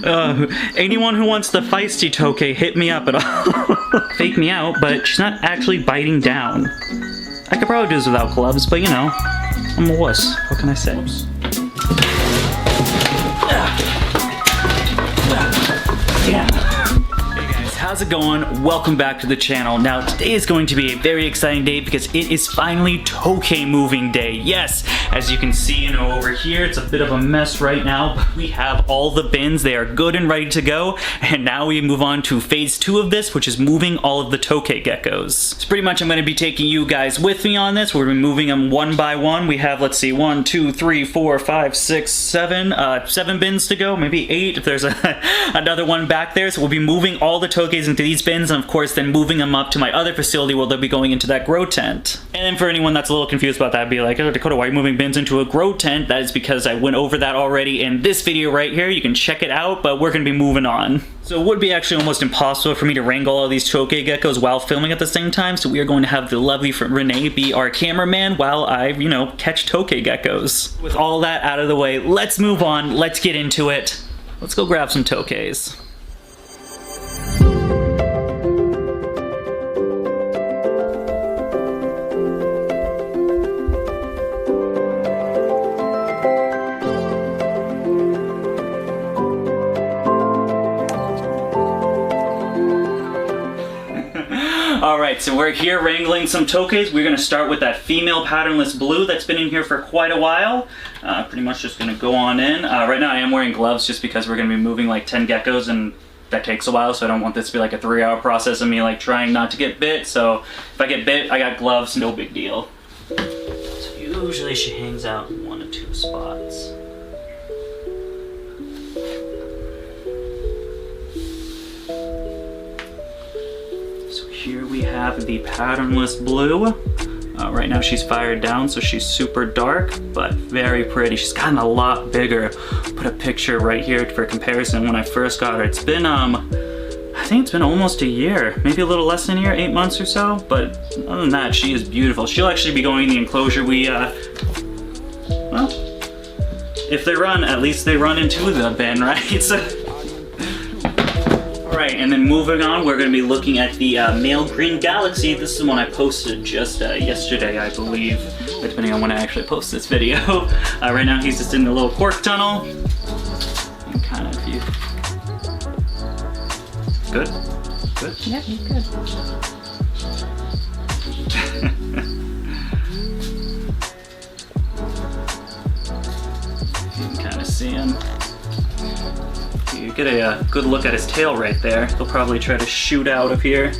Anyone who wants the feisty Tokay, hit me up at all. Fake me out, but she's not actually biting down. I could probably do this without gloves, but you know, I'm a wuss. What can I say? Yeah. Hey guys, how's it going? Welcome back to the channel. Now, today is going to be a very exciting day because it is finally Tokay moving day. Yes, as you can see, over here, it's a bit of a mess right now, but we have all the bins. They are good and ready to go. And now we move on to phase 2 of this, which is moving all of the Tokay Geckos. So pretty much I'm going to be taking you guys with me on this. We're going to be moving them one by one. We have, let's see, 1, 2, 3, 4, 5, 6, 7, 7 bins to go, maybe 8 if there's another one back there. So we'll be moving all the Tokays into these bins and of course then moving them up to my other facility where they'll be going into that grow tent. And then for anyone that's a little confused about that, be like, oh Dakota, why are you moving bins into a grow tent? That is because I went over that already in this video right here. You can check it out, but we're going to be moving on. So it would be actually almost impossible for me to wrangle all these Tokay Geckos while filming at the same time, so we are going to have the lovely Renee be our cameraman while I, catch Tokay Geckos. With all that out of the way, let's move on, let's get into it. Let's go grab some Tokays. Alright, so we're here wrangling some Tokays. We're going to start with that female patternless blue that's been in here for quite a while. Pretty much just going to go on in. Right now I am wearing gloves just because we're going to be moving like 10 geckos and that takes a while, so I don't want this to be like a 3-hour process of me like trying not to get bit. So if I get bit, I got gloves, no big deal. So usually she hangs out in 1 or 2 spots. Here we have the patternless blue. Right now she's fired down, so she's super dark, but very pretty. She's gotten a lot bigger. Put a picture right here for comparison when I first got her. It's been, I think it's been almost a year, maybe a little less than a year, 8 months or so, but other than that, she is beautiful. She'll actually be going in the enclosure well, if they run, at least they run into the bin, right? So, Alright, and then moving on, we're going to be looking at the male green galaxy. This is the one I posted just yesterday, I believe, depending on when I actually post this video. Right now he's just in the little cork tunnel. And kind of you. Good? Good? Yeah, he's good. You can kind of see him. You get a good look at his tail right there. He'll probably try to shoot out of here.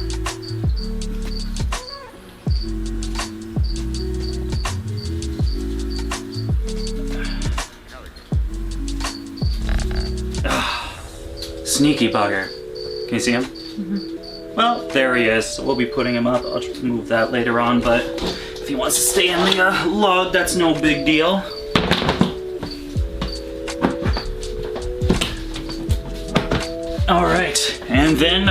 Sneaky bugger. Can you see him? Mm-hmm. Well, there he is. So we'll be putting him up. I'll just move that later on, but if he wants to stay in the log, that's no big deal. Alright, and then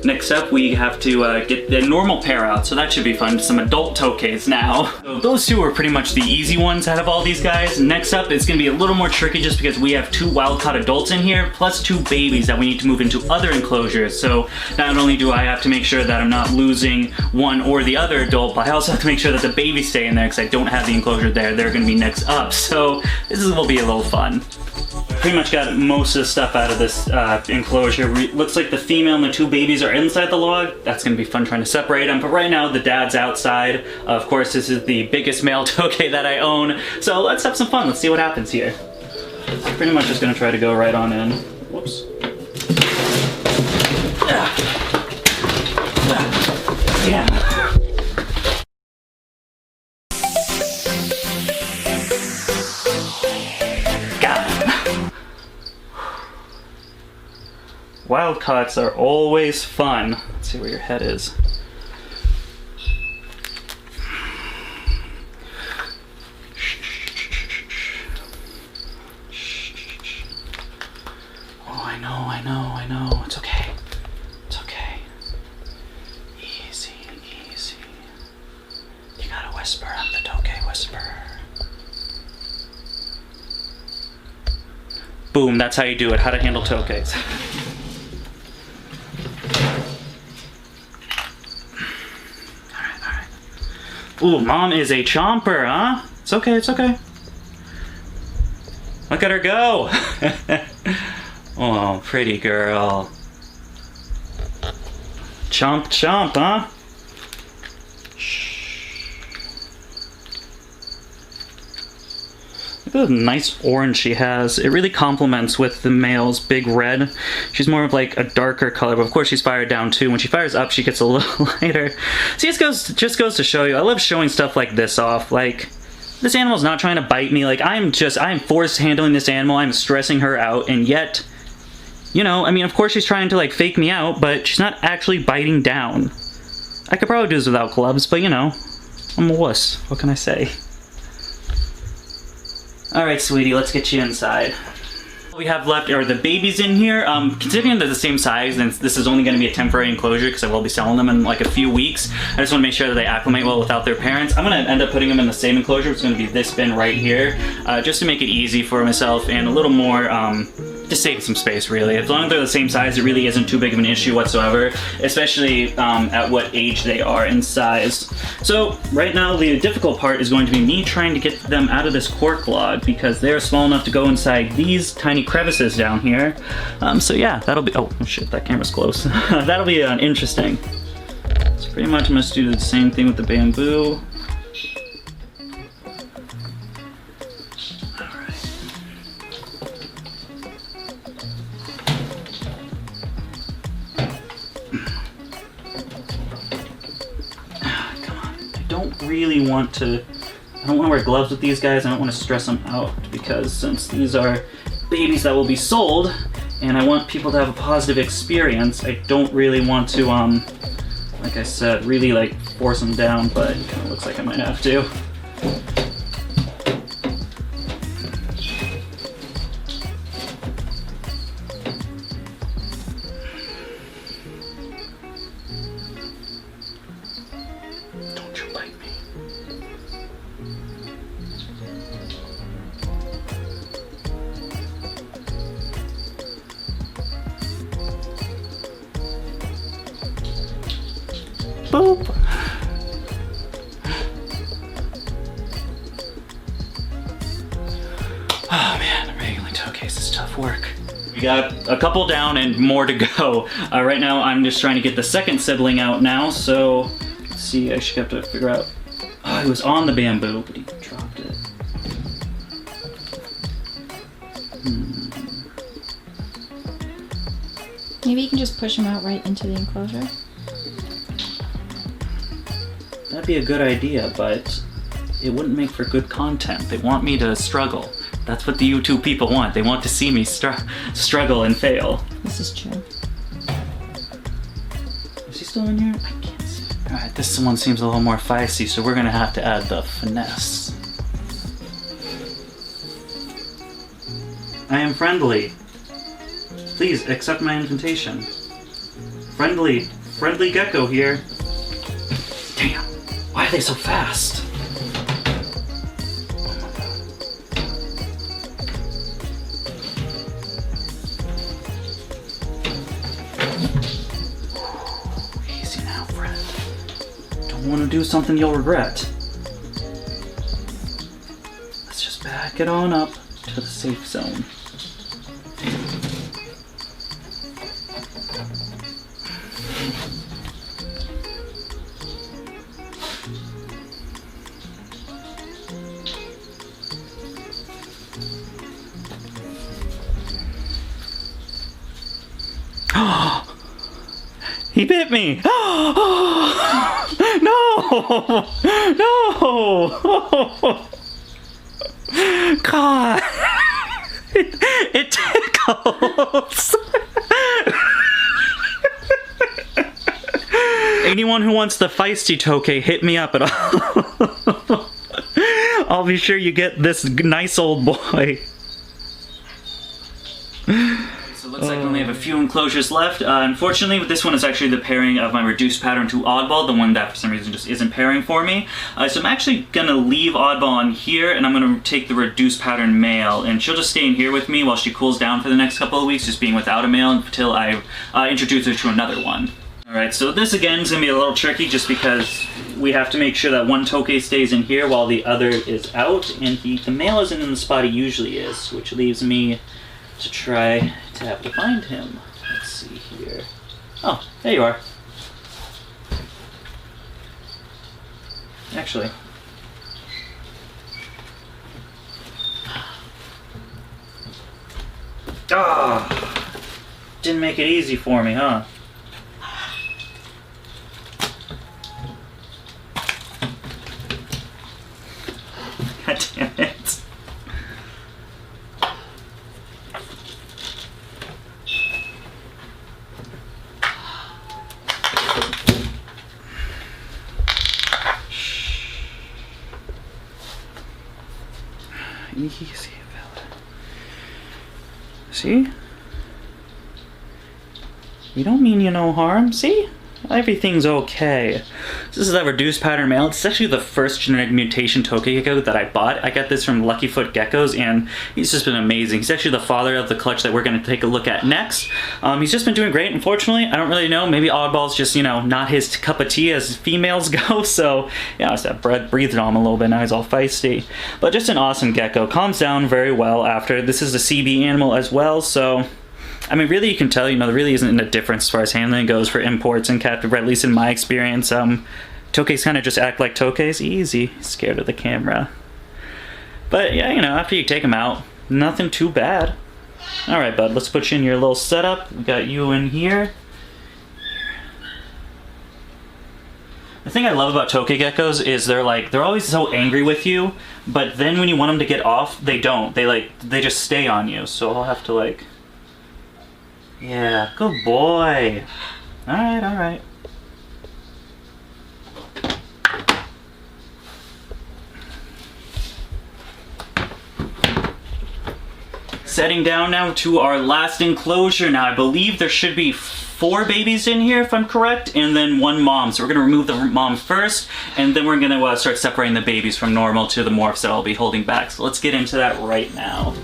next up we have to get the normal pair out, so that should be fun. Some adult Tokays now. So those two are pretty much the easy ones out of all these guys. Next up, it's going to be a little more tricky just because we have 2 wild-caught adults in here, plus 2 babies that we need to move into other enclosures. So not only do I have to make sure that I'm not losing one or the other adult, but I also have to make sure that the babies stay in there because I don't have the enclosure there. They're going to be next up, so this will be a little fun. Pretty much got most of the stuff out of this enclosure. Looks like the female and the 2 babies are inside the log. That's going to be fun trying to separate them, but right now the dad's outside. Of course, this is the biggest male Tokay that I own, so let's have some fun. Let's see what happens here. Pretty much just going to try to go right on in. Whoops. Yeah. Wild cuts are always fun. Let's see where your head is. Oh, I know. It's okay. It's okay. Easy, easy. You gotta whisper. I'm the Tokay whisperer. Boom, that's how you do it. How to handle Tokays. Alright. Ooh, mom is a chomper, huh? It's okay, it's okay. Look at her go! Oh, pretty girl. Chomp, chomp, huh? Look at the nice orange she has. It really complements with the male's big red. She's more of like a darker color, but of course she's fired down too. When she fires up, she gets a little lighter. See, it just goes to show you, I love showing stuff like this off. Like, this animal's not trying to bite me. Like, I'm force handling this animal. I'm stressing her out, and yet, you know, I mean, of course she's trying to like fake me out, but she's not actually biting down. I could probably do this without gloves, but you know, I'm a wuss. What can I say? Alright, sweetie, let's get you inside. What we have left are the babies in here. Considering they're the same size, and this is only going to be a temporary enclosure because I will be selling them in like a few weeks. I just want to make sure that they acclimate well without their parents. I'm going to end up putting them in the same enclosure. It's going to be this bin right here, just to make it easy for myself and a little more, just save some space really. As long as they're the same size, it really isn't too big of an issue whatsoever, especially at what age they are in size. So right now the difficult part is going to be me trying to get them out of this cork log because they're small enough to go inside these tiny crevices down here. So yeah, that'll be, oh shit, that camera's close. That'll be interesting. So pretty much I'm gonna do the same thing with the bamboo. Really want to, I don't want to wear gloves with these guys. I don't want to stress them out because since these are babies that will be sold and I want people to have a positive experience, I don't really want to, like I said, really like force them down, but it kind of looks like I might have to. Boop. Oh man, wrangling Tokays is tough work. We got a couple down and more to go. Right now I'm just trying to get the second sibling out now, so let's see, I should have to figure out. Oh, he was on the bamboo, but he dropped it. Maybe you can just push him out right into the enclosure. That'd be a good idea, but it wouldn't make for good content. They want me to struggle. That's what the YouTube people want. They want to see me struggle and fail. This is true. Is he still in here? I can't see. Alright, this one seems a little more feisty, so we're gonna have to add the finesse. I am friendly. Please accept my invitation. Friendly gecko here. Damn. Why are they so fast? Oh my god. Easy now, friend. Don't want to do something you'll regret. Let's just back it on up to the safe zone. He bit me! No! No! God! It tickles! Anyone who wants the feisty Tokay, hit me up at all. I'll be sure you get this nice old boy. So it looks like we only have a few enclosures left. Unfortunately, this one is actually the pairing of my reduced pattern to oddball, the one that for some reason just isn't pairing for me. So I'm actually gonna leave oddball on here, and I'm gonna take the reduced pattern male, and she'll just stay in here with me while she cools down for the next couple of weeks, just being without a male until I introduce her to another one. Alright, so this again is going to be a little tricky just because we have to make sure that one Tokay stays in here while the other is out, and the male isn't in the spot he usually is, which leaves me to try to have to find him. Let's see here. Oh, there you are. Actually. Ah! Didn't make it easy for me, huh? God damn it. Easy, fella. See? We don't mean you no harm, see? Everything's okay. This is that reduced pattern male. It's actually the first genetic mutation Tokay Gecko that I bought. I got this from Lucky Foot Geckos, and he's just been amazing. He's actually the father of the clutch that we're going to take a look at next. He's just been doing great. Unfortunately, I don't really know. Maybe oddball's just, you know, not his cup of tea as females go. So, yeah, I just have breathed on him a little bit. Now he's all feisty. But just an awesome gecko. Calms down very well after. This is a CB animal as well, so... I mean, really, you can tell, you know, there really isn't a difference as far as handling goes for imports and captive, at least in my experience. Tokays kind of just act like Tokays. Easy. Scared of the camera. But, yeah, you know, after you take them out, nothing too bad. Alright, bud, let's put you in your little setup. We got you in here. The thing I love about Tokay Geckos is they're always so angry with you, but then when you want them to get off, they don't. They just stay on you, so I'll have to, Yeah, good boy. Alright, alright. Setting down now to our last enclosure. Now, I believe there should be 4 babies in here, if I'm correct, and then 1 mom. So we're going to remove the mom first, and then we're going to start separating the babies from normal to the morphs that I'll be holding back. So let's get into that right now.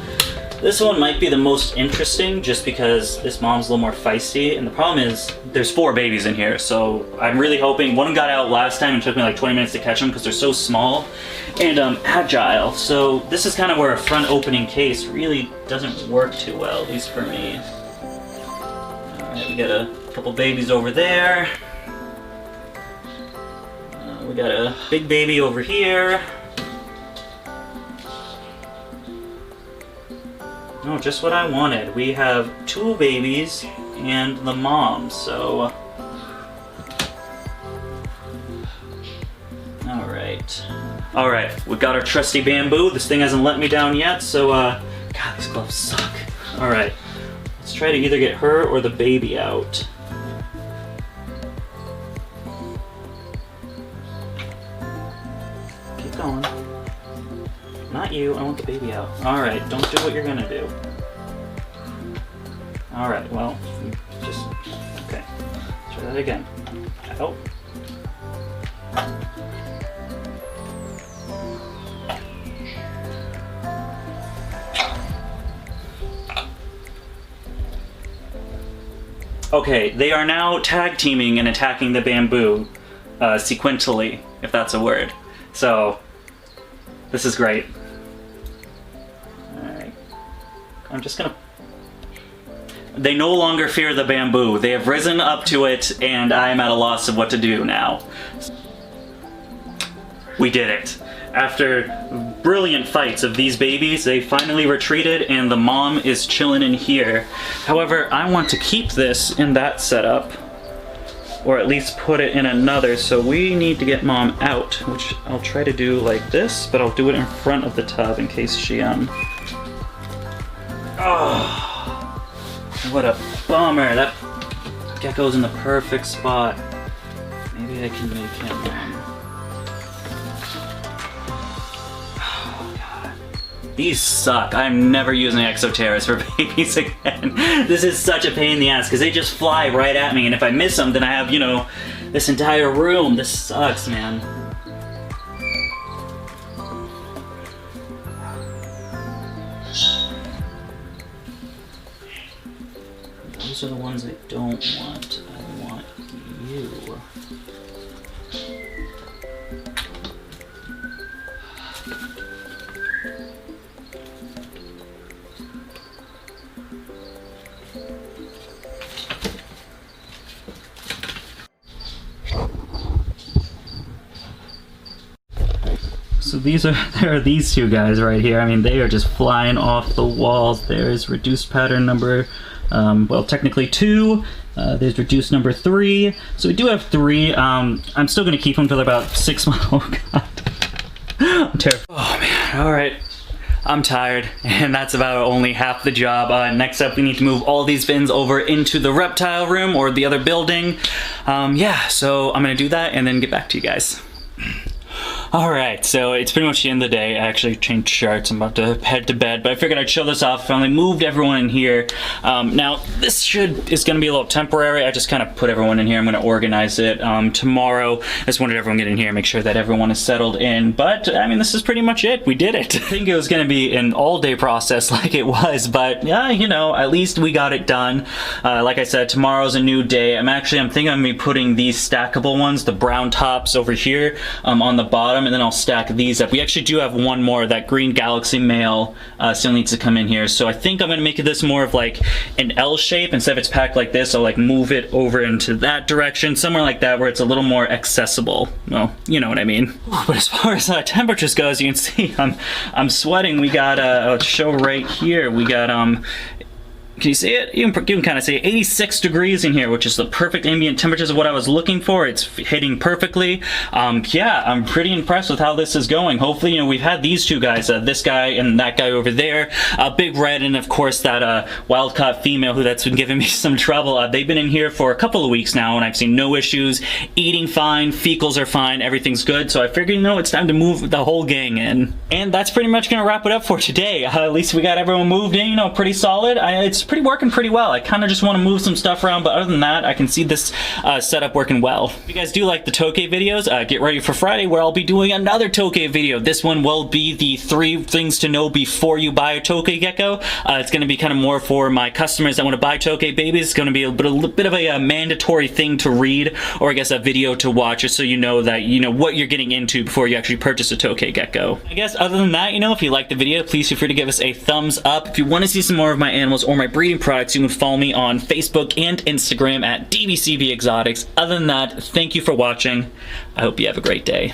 This one might be the most interesting just because this mom's a little more feisty, and the problem is there's 4 babies in here, so I'm really hoping. One got out last time and took me like 20 minutes to catch them because they're so small and agile, so this is kind of where a front opening case really doesn't work too well, at least for me. Alright, we got a couple babies over there. We got a big baby over here. Oh, just what I wanted. We have 2 babies and the mom, so... Alright. Alright, we got our trusty bamboo. This thing hasn't let me down yet, so, God, these gloves suck. Alright, let's try to either get her or the baby out. Keep going. Not you, I want the baby out. Alright, don't do what you're gonna do. Alright, well, just... Okay. Try that again. Out. Okay, they are now tag teaming and attacking the bamboo sequentially, if that's a word. So, this is great. Alright. I'm just gonna... They no longer fear the bamboo. They have risen up to it, and I am at a loss of what to do now. We did it. After brilliant fights of these babies, they finally retreated, and the mom is chilling in here. However, I want to keep this in that setup, or at least put it in another, so we need to get mom out, which I'll try to do like this, but I'll do it in front of the tub in case she, Oh, what a bummer. That gecko's in the perfect spot. Maybe I can make him, These suck. I'm never using Exoterras for babies again. This is such a pain in the ass because they just fly right at me, and if I miss them, then I have, you know, this entire room. This sucks, man. Those are the ones I don't want. I want you. So there are these two guys right here. I mean, they are just flying off the walls. There's reduced pattern number, well, technically 2. There's reduced number 3. So we do have 3. I'm still gonna keep them till they're about 6 months. Oh god, I'm terrified. Oh man, all right. I'm tired, and that's about only half the job. Next up, we need to move all these bins over into the reptile room or the other building. Yeah, so I'm gonna do that and then get back to you guys. Alright, so it's pretty much the end of the day. I actually changed shirts. I'm about to head to bed, but I figured I'd show this off. Finally moved everyone in here. Now, this is going to be a little temporary. I just kind of put everyone in here. I'm going to organize it tomorrow. I just wanted everyone to get in here, make sure that everyone is settled in. But, I mean, this is pretty much it. We did it. I think it was going to be an all-day process like it was, but, yeah, you know, at least we got it done. Like I said, tomorrow's a new day. I'm thinking I'm going to be putting these stackable ones, the brown tops over here, on the bottom, and then I'll stack these up. We actually do have one more. That green galaxy male still needs to come in here, so I think I'm going to make this more of like an L shape. Instead of it's packed like this, I'll like move it over into that direction, somewhere like that, where it's a little more accessible. Well, you know what I mean. But as far as temperatures go, as you can see, I'm sweating. We got a show right here. We got can you see it? You can kind of see 86 degrees in here, which is the perfect ambient temperatures of what I was looking for. It's hitting perfectly. Yeah, I'm pretty impressed with how this is going. Hopefully, you know, we've had these two guys, this guy and that guy over there, Big Red, and of course that wild-caught female that's been giving me some trouble. They've been in here for a couple of weeks now, and I've seen no issues. Eating fine, fecals are fine, everything's good. So I figured, you know, it's time to move the whole gang in. And that's pretty much gonna wrap it up for today. At least we got everyone moved in, you know, pretty solid. It's working pretty well. I kind of just want to move some stuff around, but other than that, I can see this setup working well. If you guys do like the Tokay videos, get ready for Friday where I'll be doing another Tokay video. This one will be the 3 things to know before you buy a Tokay Gecko. It's going to be kind of more for my customers that want to buy Tokay babies. It's going to be a bit of a mandatory thing to read, or I guess a video to watch, just so you know that you know what you're getting into before you actually purchase a Tokay Gecko. I guess other than that, you know, if you like the video, please feel free to give us a thumbs up. If you want to see some more of my animals or my breeding products, you can follow me on Facebook and Instagram at DBCB Exotics. Other than that, thank you for watching. I hope you have a great day.